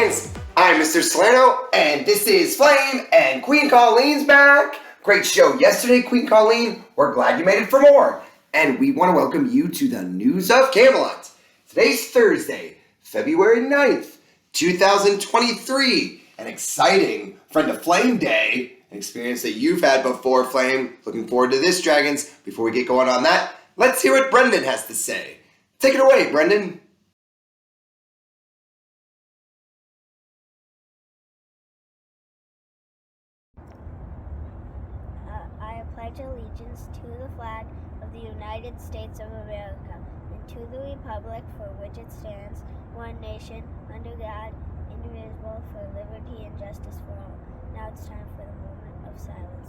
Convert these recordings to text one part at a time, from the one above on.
Dragons! I'm Mr. Salerno, and this is Flame, and Queen Colleen's back! Great show yesterday, Queen Colleen. We're glad you made it for more. And we want to welcome you to the News of Camelot. Today's Thursday, February 9th, 2023. An exciting Friend of Flame Day. An experience that you've had before, Flame. Looking forward to this, Dragons. Before we get going on that, let's hear what Brendan has to say. Take it away, Brendan. I pledge allegiance to the flag of the United States of America and to the republic for which it stands, one nation, under God, indivisible, for liberty and justice for all. Now it's time for the moment of silence.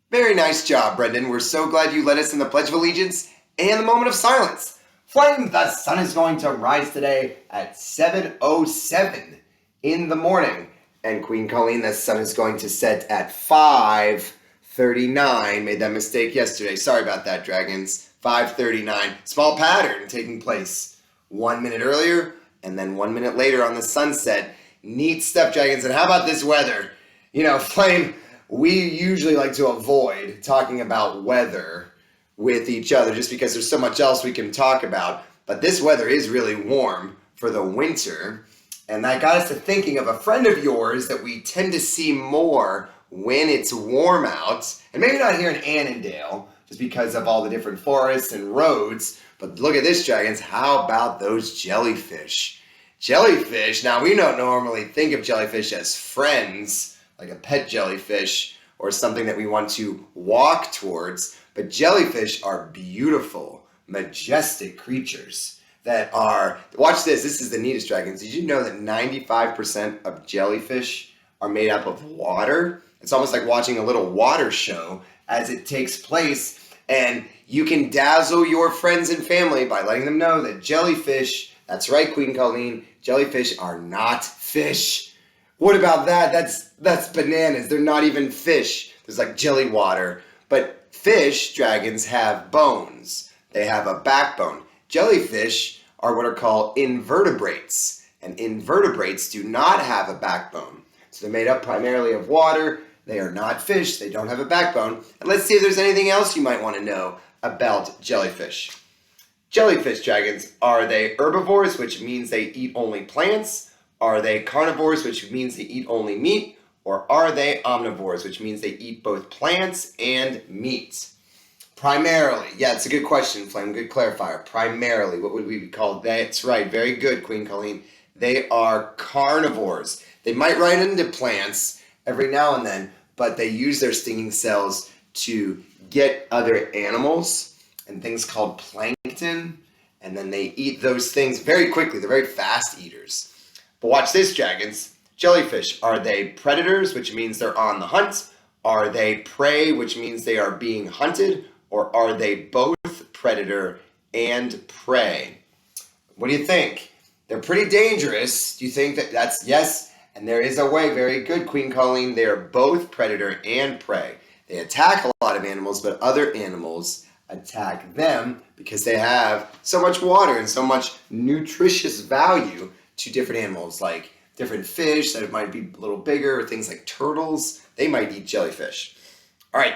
Very nice job, Brendan. We're so glad you led us in the Pledge of Allegiance and the moment of silence. Flame, the sun is going to rise today at 7:07 in the morning. And Queen Colleen, the sun is going to set at 5:39. Made that mistake yesterday. Sorry about that, Dragons. 5:39. Small pattern taking place 1 minute earlier and then 1 minute later on the sunset. Neat stuff, Dragons. And how about this weather? You know, Flame, we usually like to avoid talking about weather with each other just because there's so much else we can talk about. But this weather is really warm for the winter. And that got us to thinking of a friend of yours that we tend to see more when it's warm out. And maybe not here in Annandale, just because of all the different forests and roads. But look at this, Dragons. How about those jellyfish? Jellyfish, now we don't normally think of jellyfish as friends, like a pet jellyfish or something that we want to walk towards. But jellyfish are beautiful, majestic creatures that are, watch this is the neatest, Dragons. Did you know that 95% of jellyfish are made up of water? It's almost like watching a little water show as it takes place, and you can dazzle your friends and family by letting them know that jellyfish, that's right, Queen Colleen, jellyfish are not fish. What about that? That's bananas. They're not even fish. There's like jelly water. But fish, Dragons, have bones. They have a backbone. Jellyfish are what are called invertebrates. And invertebrates do not have a backbone. So they're made up primarily of water. They are not fish. They don't have a backbone. And let's see if there's anything else you might want to know about jellyfish. Jellyfish, Dragons, are they herbivores, which means they eat only plants? Are they carnivores, which means they eat only meat? Or are they omnivores, which means they eat both plants and meat? Primarily. Yeah, it's a good question, Flame. Good clarifier. Primarily. What would we be called? That's right. Very good, Queen Colleen. They are carnivores. They might ride into plants every now and then, but they use their stinging cells to get other animals and things called plankton, and then they eat those things very quickly. They're very fast eaters. But watch this, Dragons. Jellyfish, are they predators, which means they're on the hunt? Are they prey, which means they are being hunted? Or are they both predator and prey? What do you think? They're pretty dangerous. Do you think that that's yes? And there is a way. Very good, Queen Colleen. They are both predator and prey. They attack a lot of animals, but other animals attack them because they have so much water and so much nutritious value to different animals, like different fish that might be a little bigger, or things like turtles. They might eat jellyfish. All right,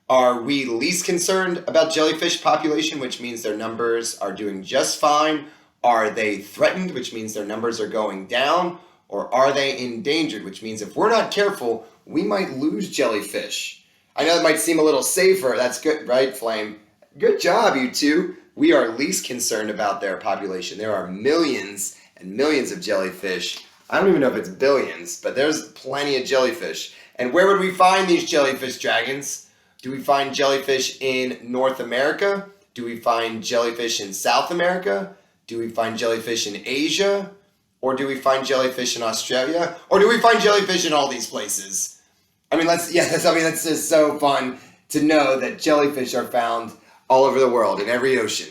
are we least concerned about jellyfish population, which means their numbers are doing just fine? Are they threatened, which means their numbers are going down? Or are they endangered, which means if we're not careful, we might lose jellyfish? I know that might seem a little safer. That's good, right, Flame? Good job, you two. We are least concerned about their population. There are millions and millions of jellyfish. I don't even know if it's billions, but there's plenty of jellyfish. And where would we find these jellyfish, Dragons? Do we find jellyfish in North America? Do we find jellyfish in South America? Do we find jellyfish in Asia? Or do we find jellyfish in Australia? Or do we find jellyfish in all these places? I mean, that's just so fun to know that jellyfish are found all over the world, in every ocean.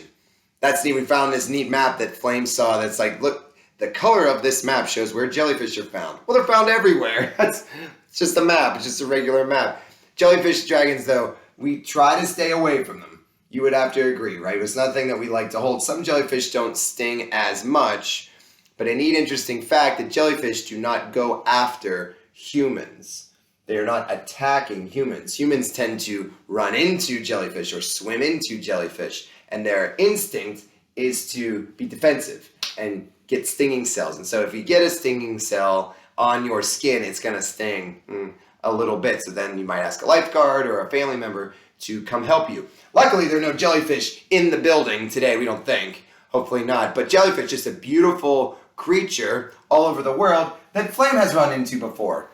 That's neat. We found this neat map that Flame saw that's like, look, the color of this map shows where jellyfish are found. Well, they're found everywhere. It's just a map. It's just a regular map. Jellyfish dragons, though, we try to stay away from them. You would have to agree, right? It's nothing that we like to hold. Some jellyfish don't sting as much, but a neat, interesting fact that jellyfish do not go after humans. They are not attacking humans. Humans tend to run into jellyfish or swim into jellyfish, and their instinct is to be defensive and get stinging cells. And so if you get a stinging cell on your skin, it's going to sting a little bit. So then you might ask a lifeguard or a family member to come help you. Luckily, there are no jellyfish in the building today, we don't think. Hopefully not. But jellyfish is a beautiful creature all over the world that Flame has run into before.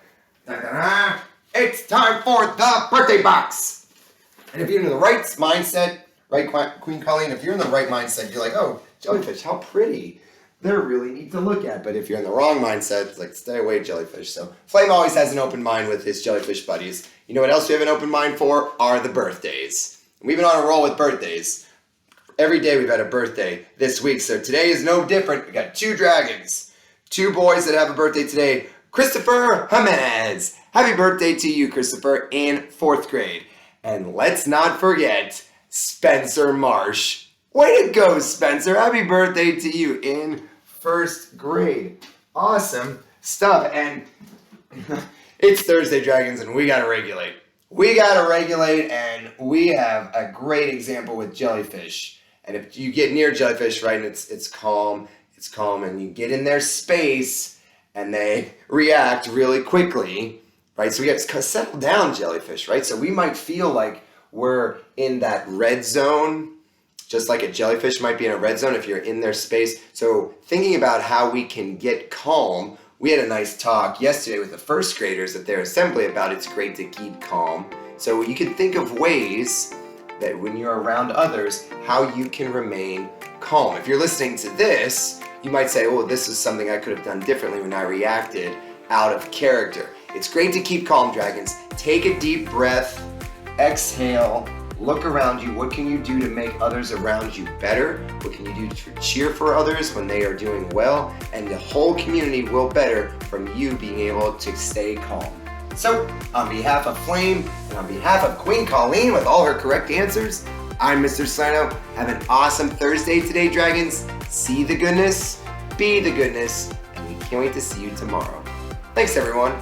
Ta-da-da! It's time for the birthday box! And if you're in the right mindset, right, Queen Colleen, if you're in the right mindset, you're like, oh, jellyfish, how pretty. They're really neat to look at. But if you're in the wrong mindset, it's like, stay away, jellyfish. So Flame always has an open mind with his jellyfish buddies. You know what else we have an open mind for? Are the birthdays. We've been on a roll with birthdays. Every day we've had a birthday this week. So today is no different. We got 2 dragons. 2 boys that have a birthday today. Christopher Jimenez. Happy birthday to you, Christopher, in 4th grade. And let's not forget Spencer Marsh. Way to go, Spencer. Happy birthday to you in 1st grade. Awesome stuff. And it's Thursday, Dragons, and we got to regulate. We got to regulate, and we have a great example with jellyfish. And if you get near jellyfish, right, and it's calm, and you get in their space, and they react really quickly, right? So we have to settle down, jellyfish, right? So we might feel like we're in that red zone, just like a jellyfish might be in a red zone if you're in their space. So thinking about how we can get calm, we had a nice talk yesterday with the 1st graders at their assembly about it's great to keep calm. So you can think of ways that when you're around others, how you can remain calm. If you're listening to this, you might say, oh, this is something I could have done differently when I reacted out of character. It's great to keep calm, dragons. Take a deep breath, exhale, look around you. What can you do to make others around you better? What can you do to cheer for others when they are doing well? And the whole community will better from you being able to stay calm. So, on behalf of Flame and on behalf of Queen Colleen with all her correct answers, I'm Mr. Slano. Have an awesome Thursday today, Dragons. See the goodness, be the goodness, and we can't wait to see you tomorrow. Thanks, everyone.